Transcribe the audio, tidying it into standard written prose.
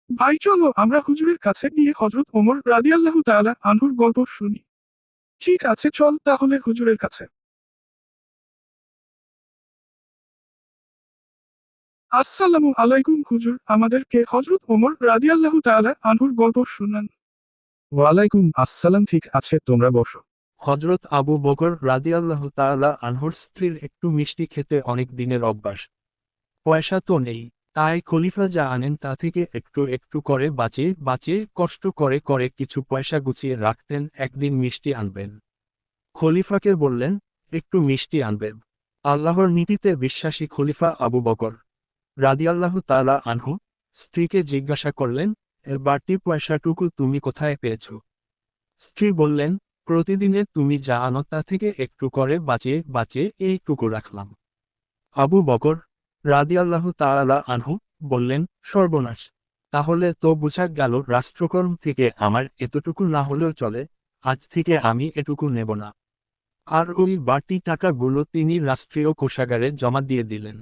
ভাই চলো আমরা হুজুরের কাছে গিয়ে হযরত ওমর রাদিয়াল্লাহু তাআলা আনহুর গল্প শুনি। ঠিক আছে চল তাহলে হুজুরের কাছে। আসসালামু আলাইকুম হুজুর, আমাদেরকে হযরত ওমর রাদিয়াল্লাহু তাআলা আনহুর গল্প শুনান। ওয়ালাইকুম আসসালাম, ঠিক আছে তোমরা বসো। হজরত আবু বকর রাদিয়াল্লাহু তাআলা আনহুর স্ত্রীর একটু মিষ্টি খেতে অনেক দিনের অভ্যাস। পয়সা তো নেই, তাই খলিফা যা আনেন তা থেকে একটু একটু করে বাঁচিয়ে বাঁচিয়ে কষ্ট করে করে কিছু পয়সা গুছিয়ে রাখতেন। একদিন মিষ্টি আনবেন, খলিফাকে বললেন, একটু মিষ্টি আনবেন। আল্লাহর নীতিতে বিশ্বাসী খলিফা আবু বকর রাদিয়াল্লাহু তাআলা আনহু স্ত্রীকে জিজ্ঞাসা করলেন, এর বাড়তি পয়সাটুকু তুমি কোথায় পেয়েছ? স্ত্রী বললেন, প্রতিদিনে তুমি যা আনো তা থেকে একটু করে বাঁচিয়ে বাঁচিয়ে এইটুকু রাখলাম। আবু বকর রাদিয়াল্লাহু তাআলা আনহু বললেন, সর্বনাশ! তাহলে তো বোঝা গেল রাষ্ট্রকর্ম থেকে আমার এতটুকু না হলেও চলে, আজ থেকে আমি এটুকু নেব না। আর ওই বাড়তি টাকাগুলো তিনি রাষ্ট্রীয় কোষাগারে জমা দিয়ে দিলেন।